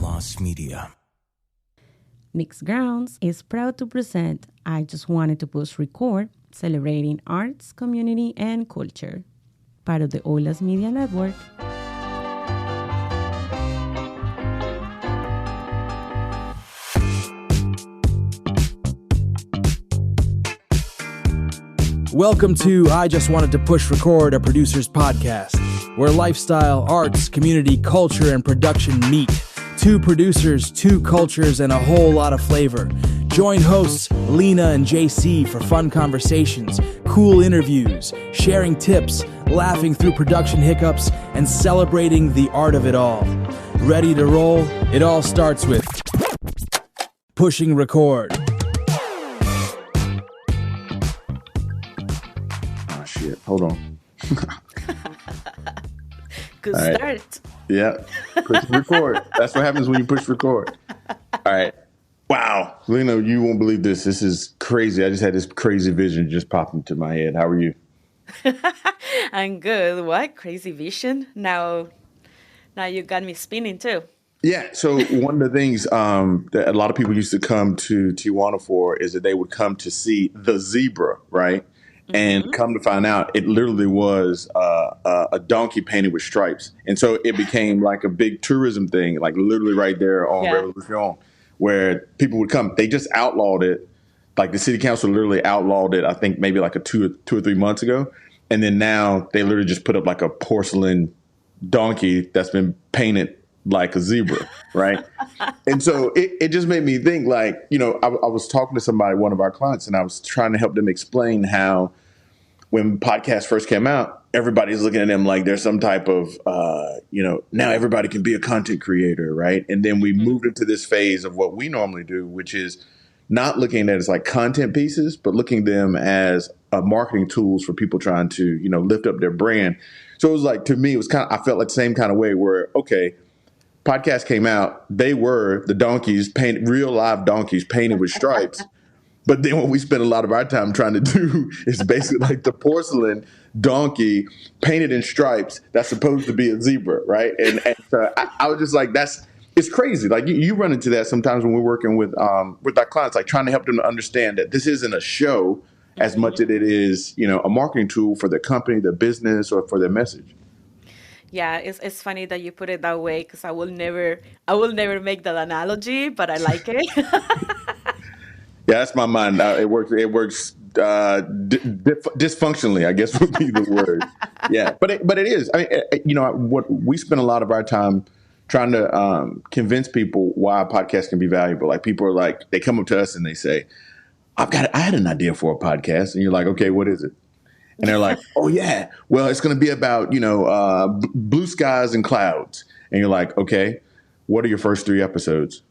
Lost Media. Mixed Grounds is proud to present I Just Wanted to Push Record, celebrating arts, community, and culture. Part of the Olas Media Network. Welcome to I Just Wanted to Push Record, a producer's podcast, where lifestyle, arts, community, culture, and production meet. Two producers, two cultures, and a whole lot of flavor. Join hosts Lina and JC for fun conversations, cool interviews, sharing tips, laughing through production hiccups, and celebrating the art of it all. Ready to roll? It all starts with pushing record. Shit, hold on. Good right. start. Yeah, push record. That's what happens when you push record. All right. Wow. Lina, you won't believe this. This is crazy. I just had this crazy vision just pop into my head. How are you? I'm good. What? Crazy vision? Now you got me spinning too. Yeah. So one of the things that a lot of people used to come to Tijuana for is that they would come to see the zebra, right? And come to find out, it literally was a donkey painted with stripes. And so it became like a big tourism thing, like literally right there on Revolution, where people would come. They just outlawed it. Like the city council literally outlawed it, I think maybe like two or 3 months ago. And then now they literally just put up like a porcelain donkey that's been painted like a zebra, right? And so it just made me think, like, you know, I was talking to somebody, one of our clients, and I was trying to help them explain how when podcasts first came out, everybody's looking at them like there's some type of, now everybody can be a content creator, right? And then we moved into this phase of what we normally do, which is not looking at it as like content pieces, but looking at them as marketing tools for people trying to, lift up their brand. So it was like, to me, I felt like the same kind of way where, okay, podcast came out, they were the donkeys, real live donkeys painted with stripes. But then what we spend a lot of our time trying to do is basically like the porcelain donkey painted in stripes that's supposed to be a zebra, right? And so I was just like, it's crazy. Like you run into that sometimes when we're working with our clients, like trying to help them to understand that this isn't a show as much as it is, a marketing tool for their company, their business, or for their message. Yeah, it's funny that you put it that way because I will never make that analogy, but I like it. Yeah, that's my mind. It works dysfunctionally, I guess would be the word. Yeah, but it is. I mean, what we spend a lot of our time trying to convince people why a podcast can be valuable. Like people are like, they come up to us and they say, I had an idea for a podcast, and you're like, okay, what is it? And they're like, oh yeah, well, it's going to be about blue skies and clouds. And you're like, okay, what are your first 3 episodes?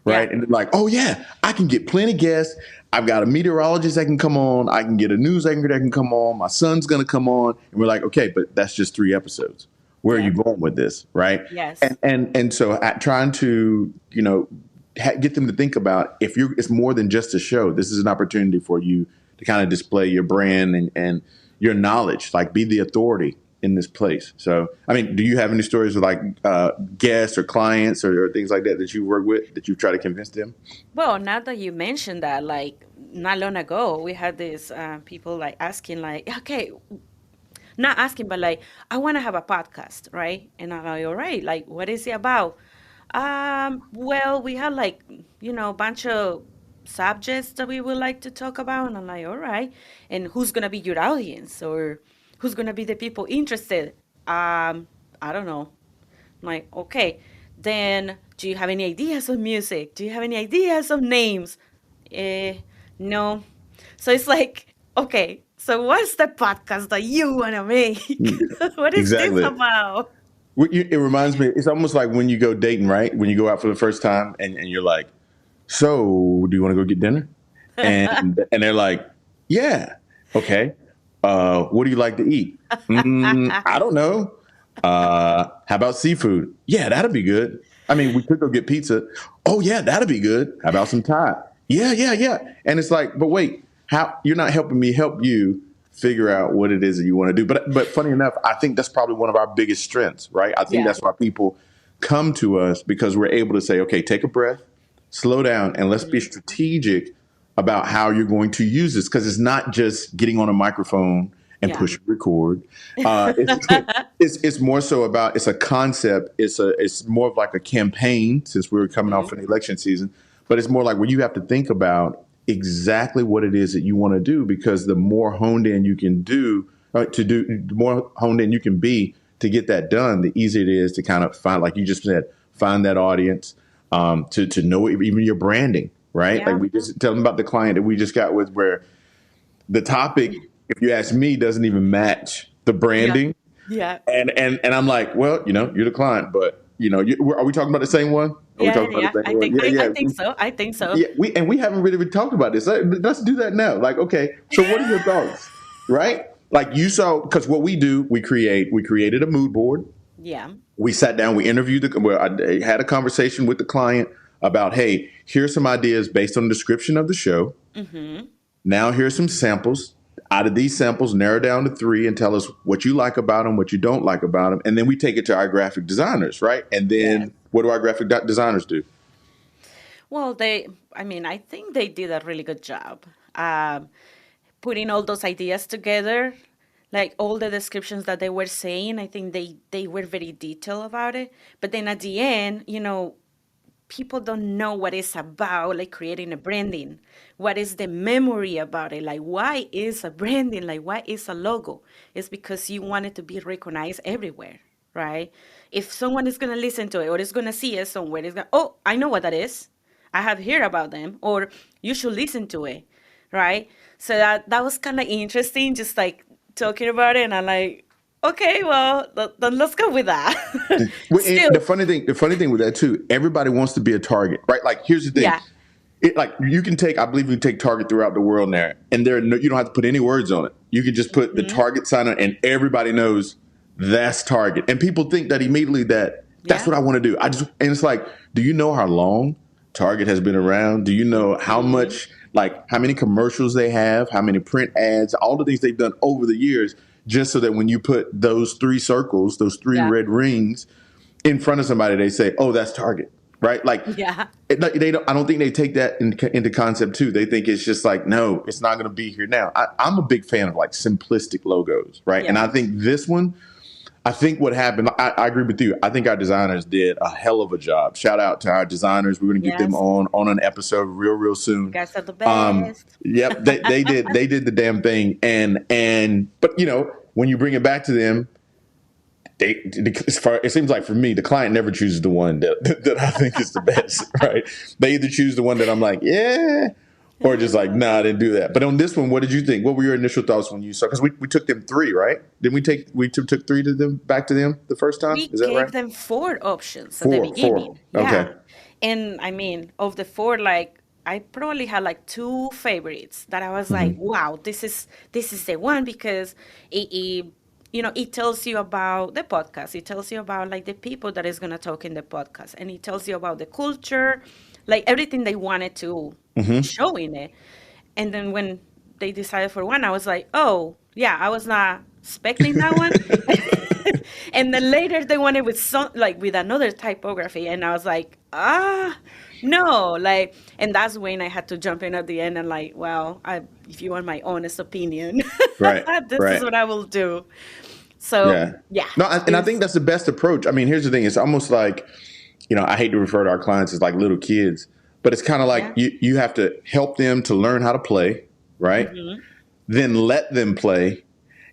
Right. Yeah. And they're like, oh, yeah, I can get plenty of guests. I've got a meteorologist that can come on. I can get a news anchor that can come on. My son's going to come on. And we're like, OK, but that's just 3 episodes. Where are you going with this? Right. Yes. And so trying to, get them to think about it's more than just a show. This is an opportunity for you to kind of display your brand and your knowledge, like be the authority in this place. So, I mean, do you have any stories with like guests or clients or things like that you work with that you try to convince them? Well, now that you mentioned that, like not long ago, we had this people like asking like, okay, not asking, but like, I want to have a podcast, right? And I'm like, all right, like, what is it about? Well, we have like, a bunch of subjects that we would like to talk about. And I'm like, all right. And who's going to be your audience, or who's going to be the people interested? I don't know. I'm like, okay, then do you have any ideas of music? Do you have any ideas of names? No. So it's like, okay, so what's the podcast that you want to make? What is this about? It reminds me, it's almost like when you go dating, right? When you go out for the first time and you're like, so do you want to go get dinner? And they're like, yeah, okay. What do you like to eat? I don't know. How about seafood? Yeah, that'll be good. I mean, we could go get pizza. Oh yeah, that'll be good. How about some Thai? Yeah. And it's like, but wait, how you're not helping me help you figure out what it is that you want to do. But funny enough, I think that's probably one of our biggest strengths, right? I think that's why people come to us because we're able to say, okay, take a breath, slow down, and let's be strategic about how you're going to use this, because it's not just getting on a microphone and Yeah. push record. It's more so about, it's a concept. It's more of like a campaign, since we're coming off an election season. But it's more like where you have to think about exactly what it is that you want to do, because the more honed in you can do, the more honed in you can be to get that done, the easier it is to kind of find, like you just said, find that audience, to know even your branding, right? Yeah. Like we just tell them about the client that we just got with, where the topic, if you ask me, doesn't even match the Yeah. branding. Yeah. And I'm like, well, you're the client, but are we talking about the same one? Are we Yeah. talking about Yeah. the same one? Yeah, I yeah. think so. I think so. Yeah, we haven't really been talked about this. Let's do that now. Like, okay, so what are your thoughts? Right? Like you saw, because what we do, we created a mood board. Yeah. We sat down, we interviewed I had a conversation with the client about, hey, here's some ideas based on the description of the show. Now here's some samples. Out of these samples, narrow down to 3 and tell us what you like about them, what you don't like about them. And then we take it to our graphic designers, right? And Yes. then what do our graphic designers do? Well, I think they did a really good job putting all those ideas together, like all the descriptions that they were saying. I think they were very detailed about it. But then at the end, people don't know what it's about, like creating a branding. What is the memory about it? Like, why is a branding? Like, why is a logo? It's because you want it to be recognized everywhere, right? If someone is going to listen to it or is going to see it somewhere, it's going, oh, I know what that is. I have heard about them, or you should listen to it, right? So that was kind of interesting, just like talking about it, and I'm like, okay, well, then let's go with that. Well, and Still, the funny thing with that too, everybody wants to be a target, right? Like, here's the thing. yeah, Like I believe you can take Target throughout the world there, and you don't have to put any words on it. You can just put the Target sign on, and everybody knows that's Target. And people think that immediately that's yeah, what I want to do. And it's like, do you know how long Target has been around? Do you know how much, like how many commercials they have, how many print ads, all the things they've done over the years, just so that when you put those 3 circles, those 3 yeah, red rings in front of somebody, they say, oh, that's Target. Right? Like, yeah, they don't. I don't think they take that into concept too. They think it's just like, no, it's not going to be here now. I'm a big fan of like simplistic logos, right? And yeah, I think this one, I think what happened, I agree with you. I think our designers did a hell of a job. Shout out to our designers. We're going to get them yes. on an episode real You soon. guys are the best. Yep, they did the damn thing. But when you bring it back to them, it seems like for me, the client never chooses the one that I think is the best, right? They either choose the one that I'm like, yeah, or just like, nah, I didn't do that. But on this one, what did you think? What were your initial thoughts when you saw? Because we took them 3, right? Didn't we took 3 to them back to them the first time? We Is that gave right? them 4 options at the 4. beginning. Okay. Yeah. And of the 4, like I probably had like 2 favorites that I was like, wow, this is the one, because it tells you about the podcast. It tells you about like the people that is gonna talk in the podcast, and it tells you about the culture, like everything they wanted to show in it. And then when they decided for one, I was like, oh yeah, I was not expecting that one. And then later they wanted with another typography, and I was like, no, like, and that's when I had to jump in at the end and like, well, if you want my honest opinion, Right. this is Right. what I will do. So Yeah. yeah, No, and I think that's the best approach. I mean, here's the thing. It's almost like, I hate to refer to our clients as like little kids, but it's kind of like yeah, you have to help them to learn how to play, right? Then let them play.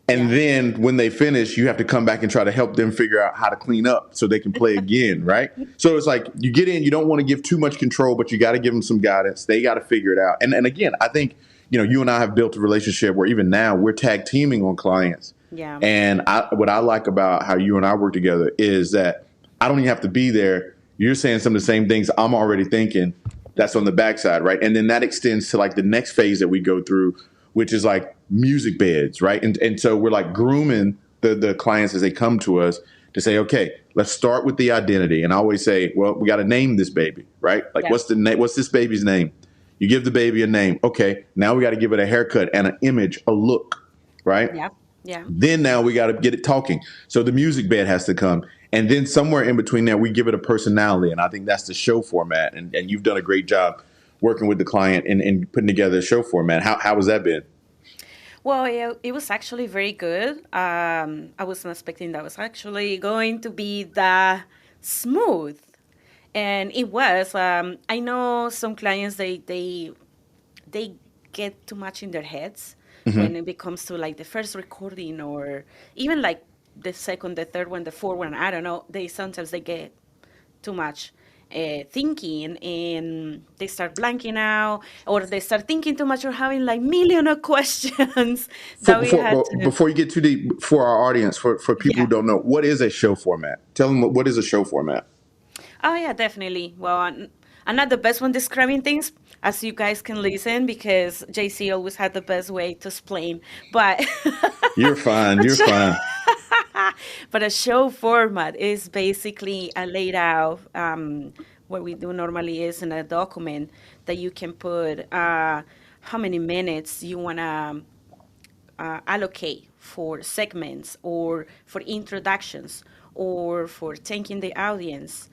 And yeah, then when they finish, you have to come back and try to help them figure out how to clean up so they can play again, right? So it's like you get in, you don't want to give too much control, but you got to give them some guidance. They got to figure it out. And again, I think, you and I have built a relationship where even now we're tag teaming on clients. yeah, And what I like about how you and I work together is that I don't even have to be there. You're saying some of the same things I'm already thinking. That's on the backside, right? And then that extends to like the next phase that we go through, which is like music beds, right? And so we're like grooming the clients as they come to us to say, okay, let's start with the identity. And I always say, well, we got to name this baby, right? Like, yeah, what's this baby's name? You give the baby a name. Okay, now we got to give it a haircut and an image, a look, right? yeah, yeah, Then now we got to get it talking. So the music bed has to come. And then somewhere in between that, we give it a personality. And I think that's the show format. And you've done a great job working with the client and putting together a show format. How has that been? Well, yeah, it was actually very good. I wasn't expecting that was actually going to be that smooth, and it was. I know some clients they get too much in their heads when it becomes to like the first recording or even like the second, the third one, the fourth one. I don't know. They get too much thinking and they start blanking out or they start thinking too much or having like million of questions that we had to. Before you get too deep, for our audience, for people who Yeah. don't know, what is a show format? Tell them what is a show format. Oh yeah, definitely. Well, I'm not the best one describing things, as you guys can listen, because JC always had the best way to explain. But You're fine. You're fine. but a show format is basically a laid out. What we do normally is in a document that you can put how many minutes you want to allocate for segments or for introductions or for thanking the audience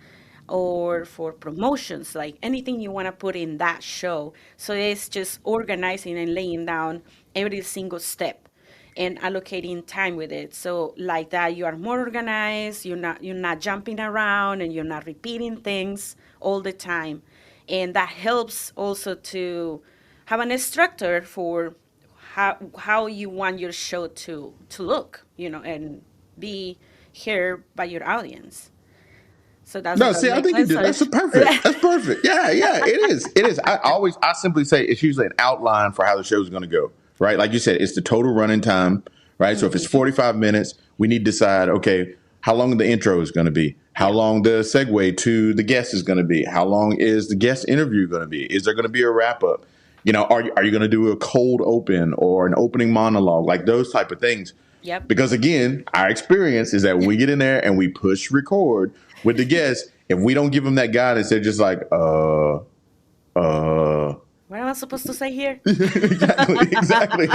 or for promotions, like anything you want to put in that show. So it's just organizing and laying down every single step and allocating time with it. So like that you are more organized, you're not jumping around and you're not repeating things all the time. And that helps also to have an instructor for how you want your show to look, and be heard by your audience. So does No, that see, I make think you sense? did. That's perfect. That's perfect. Yeah, yeah, it is. It is. I simply say it's usually an outline for how the show is going to go, right? Like you said, it's the total running time, right? So if it's 45 minutes, we need to decide, okay, how long the intro is going to be, how Yeah. long the segue to the guest is going to be, how long is the guest interview going to be? Is there going to be a wrap up? Are you going to do a cold open or an opening monologue, like those type of things? Yep. Because again, our experience is that when we get in there and we push record with the guests, if we don't give them that guidance, they're just like, What am I supposed to say here? exactly.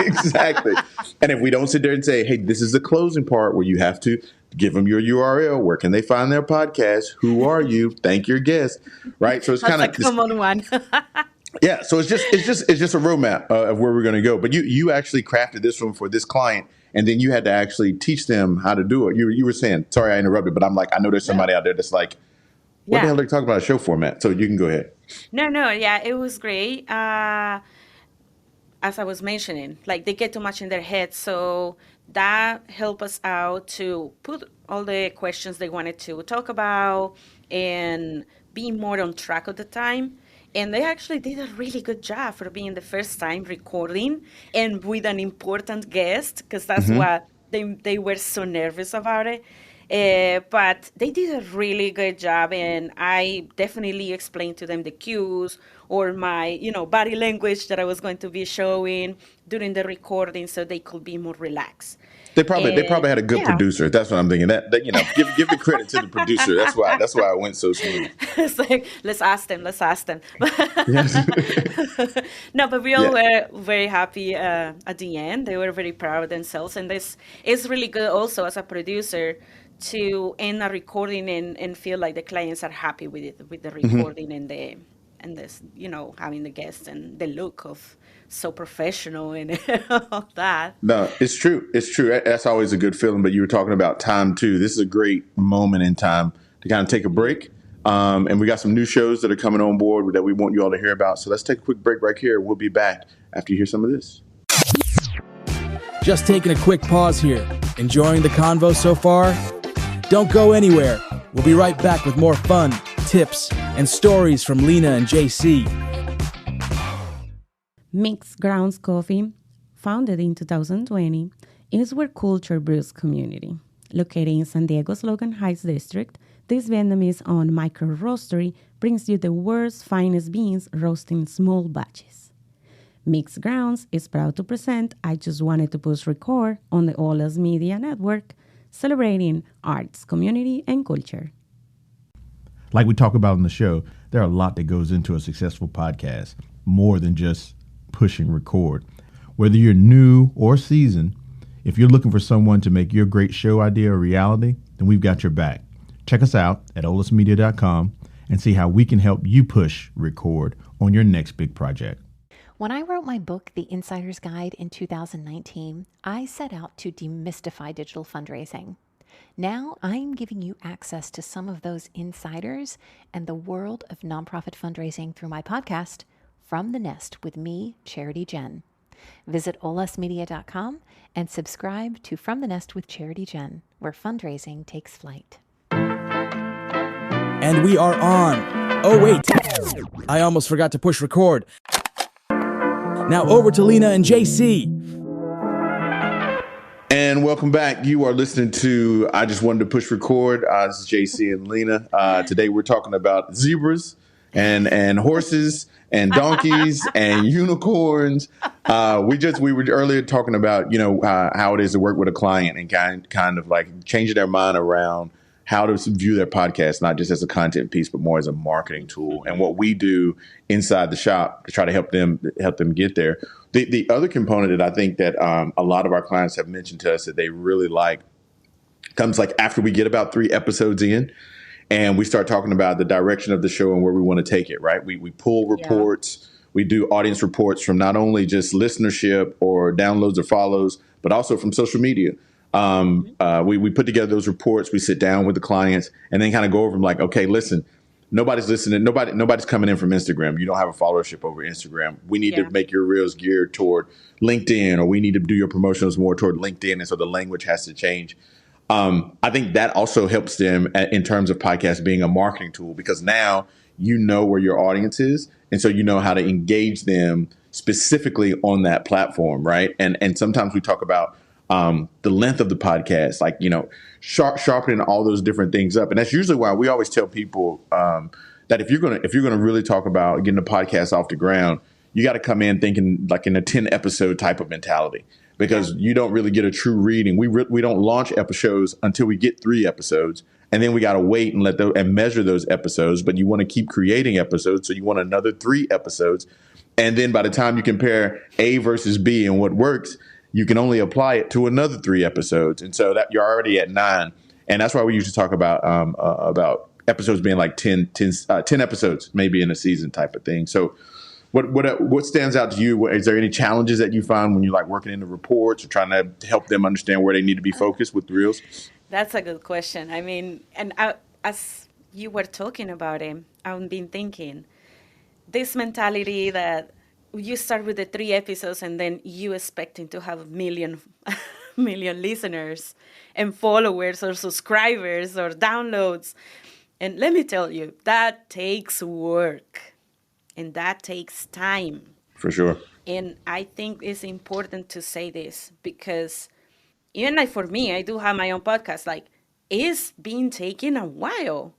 And if we don't sit there and say, hey, this is the closing part where you have to give them your URL, where can they find their podcast? Who are you? Thank your guest, right? So it's That's kind a of common one. yeah, so it's just a roadmap of where we're going to go. But you actually crafted this one for this client, and then you had to actually teach them how to do it. You were saying, sorry, I interrupted, but I'm like, I know there's somebody out there that's like, what the Yeah. hell are they talking about a show format? So you can go ahead. No, yeah, it was great. As I was mentioning, like they get too much in their head. So that helped us out to put all the questions they wanted to talk about and be more on track of the time. And they actually did a really good job for being the first time recording and with an important guest, because that's what they were so nervous about it. But they did a really good job, and I definitely explained to them the cues or my, body language that I was going to be showing during the recording, so they could be more relaxed. They probably And had a good yeah, producer. That's what I'm thinking. Give the credit to the producer. That's why it went so smooth. it's like let's ask them, let's ask them. Yes. No, but we Yeah. all were very happy at the end. They were very proud of themselves, and this is really good also as a producer to end a recording and feel like the clients are happy with it, with the recording and this, having the guests and the look of so professional and all that. No, it's true. It's true. That's always a good feeling. But you were talking about time too. This is a great moment in time to kind of take a break. And we got some new shows that are coming on board that we want you all to hear about. So let's take a quick break right here. We'll be back after you hear some of this. Just taking a quick pause here. Enjoying the convo so far? Don't go anywhere. We'll be right back with more fun, tips, and stories from Lina and JC. Mixed Grounds Coffee, founded in 2020, is where culture brews community. Located in San Diego's Logan Heights district, this Vietnamese-owned micro-roastery brings you the world's finest beans roasting small batches. Mixed Grounds is proud to present I Just Wanted to Push Record on the Olas Media Network, celebrating arts, community, and culture. Like we talk about in the show, there are a lot that goes into a successful podcast, more than just pushing record. Whether you're new or seasoned, if you're looking for someone to make your great show idea a reality, then we've got your back. Check us out at olusmedia.com and see how we can help you push record on your next big project. When I wrote my book, The Insider's Guide, in 2019, I set out to demystify digital fundraising. Now I'm giving you access to some of those insiders and the world of nonprofit fundraising through my podcast, From the Nest with me, Charity Jen. Visit olusmedia.com and subscribe to From the Nest with Charity Jen, where fundraising takes flight. And we are on. Oh, wait. I almost forgot to push record. Now over to Lina and JC. And welcome back. You are listening to I Just Wanted to Push Record. This is JC and Lina. Today we're talking about zebras and horses and donkeys and unicorns. We were earlier talking about, how it is to work with a client and kind of like changing their mind around how to view their podcast, not just as a content piece, but more as a marketing tool, and what we do inside the shop to try to help them get there. The other component that I think that a lot of our clients have mentioned to us that they really like comes like after we get about 3 episodes in and we start talking about the direction of the show and where we want to take it, right? We pull reports, we do audience reports from not only just listenership or downloads or follows, but also from social media. We put together those reports, we sit down with the clients and then kind of go over them like, okay, listen, nobody's listening. Nobody's coming in from Instagram. You don't have a followership over Instagram. We need to make your reels geared toward LinkedIn, or we need to do your promotions more toward LinkedIn. And so the language has to change. I think that also helps them in terms of podcasts being a marketing tool, because now you know where your audience is. And so you know how to engage them specifically on that platform. Right. And sometimes we talk about the length of the podcast, like, sharpening all those different things up. And that's usually why we always tell people that if you're gonna really talk about getting the podcast off the ground, you got to come in thinking like in a 10 episode type of mentality, because you don't really get a true reading. We don't launch episodes until we get 3 episodes, and then we got to wait and measure those episodes. But you want to keep creating episodes, so you want another 3 episodes, and then by the time you compare A versus B and what works, you can only apply it to another 3 episodes. And so that you're already at 9. And that's why we usually talk about episodes being like 10 episodes, maybe in a season type of thing. So what stands out to you? Is there any challenges that you find when you're like working in the reports or trying to help them understand where they need to be focused with the reels? That's a good question. I mean, as you were talking about it, I've been thinking this mentality that you start with the 3 episodes and then you expecting to have a million listeners and followers or subscribers or downloads. And let me tell you, that takes work and that takes time. For sure. And I think it's important to say this because even like for me, I do have my own podcast. Like, it's been taking a while.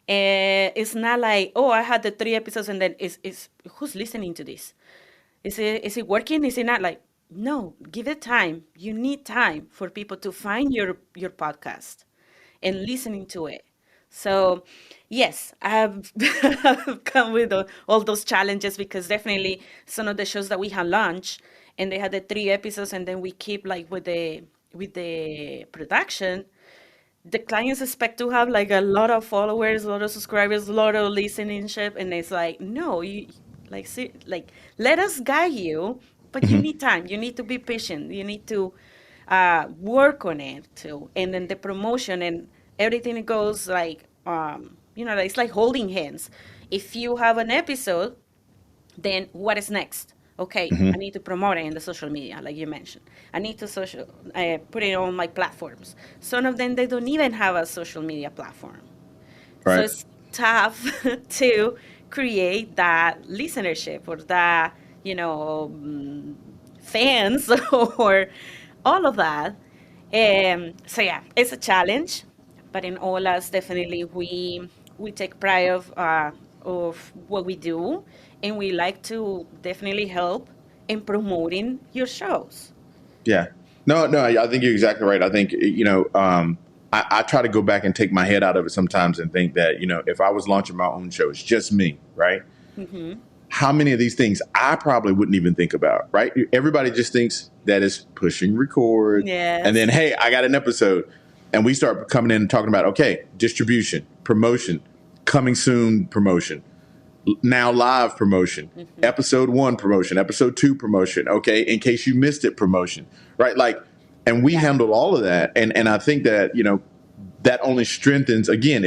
It's not like, oh, I had the 3 episodes and then it's who's listening to this? Is it working? Is it not? Like, no, give it time. You need time for people to find your podcast and listening to it. So, yes, I have come with all those challenges because definitely some of the shows that we have launched and they had the 3 episodes and then we keep like with the production, the clients expect to have like a lot of followers, a lot of subscribers, a lot of listenership, and it's like, no, you let us guide you, but you need time. You need to be patient. You need to work on it too. And then the promotion and everything goes like, it's like holding hands. If you have an episode, then what is next? Okay, I need to promote it in the social media, like you mentioned. I need to put it on my platforms. Some of them, they don't even have a social media platform. Right. So it's tough to create that listenership or that, fans or all of that. So yeah, it's a challenge, but in all us, definitely we take pride of what we do, and we like to definitely help in promoting your shows. Yeah. No, I think you're exactly right. I think, I try to go back and take my head out of it sometimes and think that, if I was launching my own show, it's just me, right? Mm-hmm. How many of these things I probably wouldn't even think about, right? Everybody just thinks that it's pushing record. Yes. And then, hey, I got an episode. and we start coming in and talking about, okay, distribution, promotion, coming soon promotion, now live promotion, episode 1 promotion, episode 2 promotion, okay, in case you missed it promotion, right? Like, and we handle all of that. And I think that, that only strengthens, again,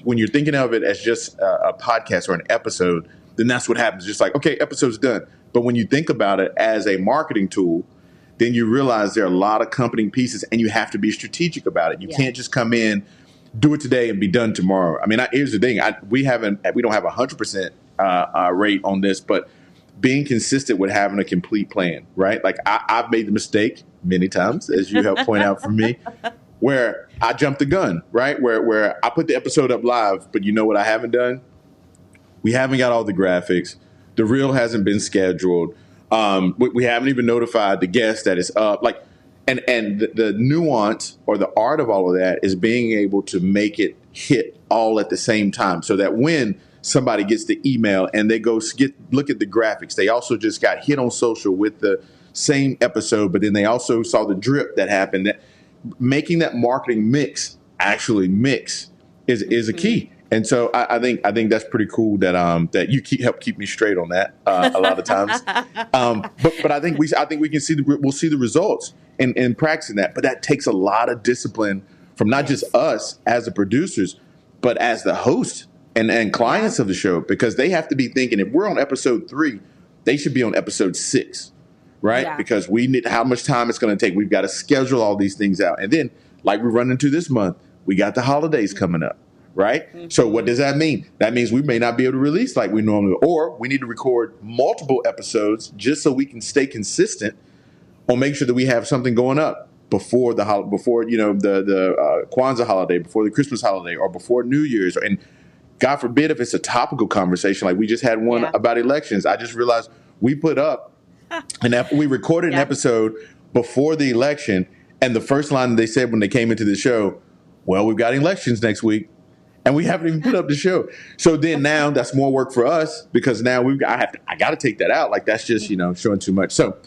when you're thinking of it as just a podcast or an episode, then that's what happens. Just like, okay, episode's done. But when you think about it as a marketing tool, then you realize there are a lot of accompanying pieces, and you have to be strategic about it. You can't just come in, do it today, and be done tomorrow. I mean, here's the thing: we don't have 100% rate on this, but being consistent with having a complete plan, right? Like I've made the mistake many times, as you helped point out for me, where I jumped the gun, right? Where I put the episode up live, but you know what I haven't done? We haven't got all the graphics. The reel hasn't been scheduled. We haven't even notified the guest that it's up. Like, and the nuance or the art of all of that is being able to make it hit all at the same time, so that when somebody gets the email and they go look at the graphics, they also just got hit on social with the same episode, but then they also saw the drip that happened. That making that marketing mix actually mix is a key. And so I think that's pretty cool that you help keep me straight on that a lot of times. But I think we can we'll see the results in practicing that. But that takes a lot of discipline from not just us as the producers, but as the host and clients of the show, because they have to be thinking, if we're on episode 3, they should be on episode 6, right? Yeah. Because we need how much time it's going to take. We've got to schedule all these things out. And then, like we run into this month, we got the holidays coming up. Right? Mm-hmm. So what does that mean? That means we may not be able to release like we normally, or we need to record multiple episodes just so we can stay consistent on making sure that we have something going up before the Kwanzaa holiday, before the Christmas holiday, or before New Year's. And God forbid if it's a topical conversation, like we just had one about elections. I just realized we put up we recorded an episode before the election, and the first line they said when they came into the show, well, we've got elections next week. And we haven't even put up the show. So then now that's more work for us, because now I got to take that out. Like that's just, showing too much. So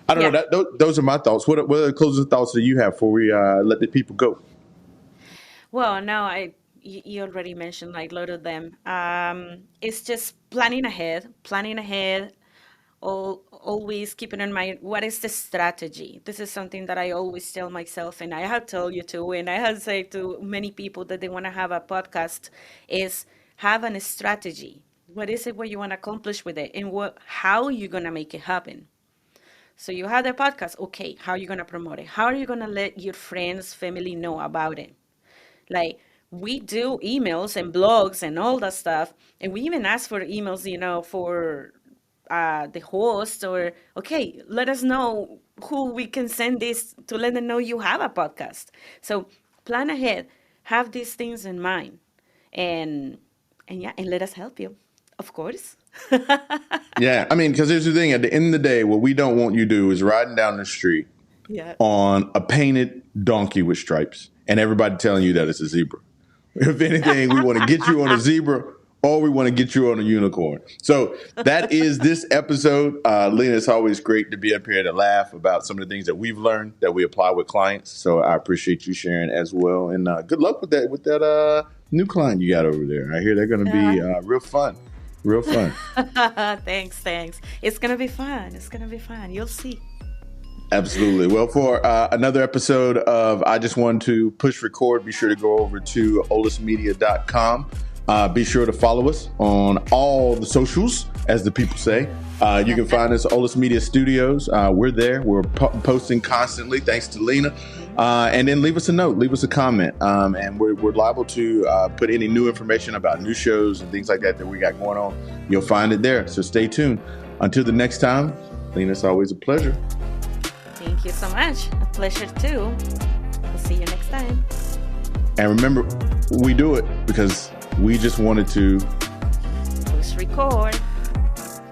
I don't know. Those are my thoughts. What are the closing thoughts that you have before we let the people go? Well, no, you already mentioned like a lot of them. It's just planning ahead, always keeping in mind what is the strategy. This is something that I always tell myself, and I have told you too, and I have said to many people that they want to have a podcast, is have a strategy. What is it what you want to accomplish with it, and how you're going to make it happen. So you have the podcast, okay, how are you going to promote it? How are you going to let your friends, family know about it? Like, we do emails and blogs and all that stuff, and we even ask for emails, for the host, or okay, let us know who we can send this to, let them know you have a podcast. So plan ahead, have these things in mind, and let us help you, of course. Yeah, I mean, because here's the thing: at the end of the day, what we don't want you to do is riding down the street on a painted donkey with stripes, and everybody telling you that it's a zebra. If anything, we want to get you on a zebra, or we want to get you on a unicorn. So that is this episode. Lina, it's always great to be up here to laugh about some of the things that we've learned that we apply with clients. So I appreciate you sharing as well. And good luck with that new client you got over there. I hear they're going to be real fun. Real fun. Thanks. It's going to be fun. You'll see. Absolutely. Well, for another episode of I Just Wanted to Push Record, be sure to go over to olismedia.com. Be sure to follow us on all the socials, as the people say. You can find us at Olis Media Studios. We're there. We're posting constantly, thanks to Lina. And then leave us a note, leave us a comment. And we're liable to put any new information about new shows and things like that we got going on. You'll find it there. So stay tuned. Until the next time, Lina, it's always a pleasure. Thank you so much. A pleasure too. We'll see you next time. And remember, we do it because we just wanted to push record.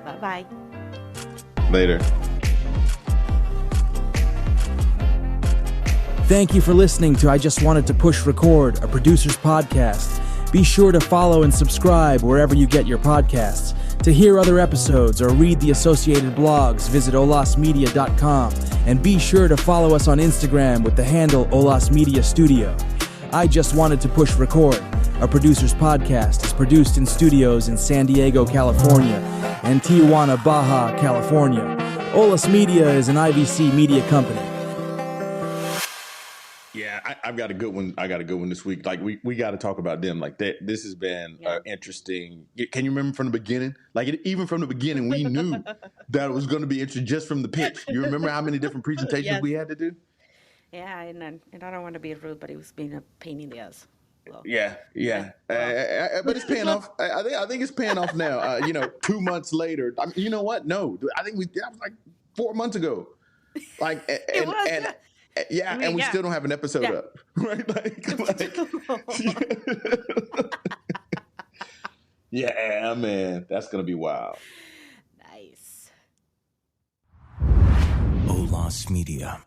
Bye-bye. Later. Thank you for listening to I Just Wanted to Push Record, a producer's podcast. Be sure to follow and subscribe wherever you get your podcasts. To hear other episodes or read the associated blogs, visit olasmedia.com. And be sure to follow us on Instagram with the handle Olas Media Studio. I Just Wanted to Push Record, a producer's podcast, is produced in studios in San Diego, California, and Tijuana, Baja, California. Olas Media is an IVC media company. Yeah, I've got a good one. I got a good one this week. Like we got to talk about them. Like that. This has been interesting. Can you remember from the beginning? Like even from the beginning, we knew that it was going to be interesting just from the pitch. You remember how many different presentations we had to do? Yeah, and I don't want to be rude, but it was being a pain in the ass. Well, yeah. But it's paying off. I think it's paying off now. 2 months later. I mean, you know what? No, I think that was like 4 months ago. Like and we still don't have an episode up, right? Yeah, man, that's gonna be wild. Nice. Olas Media.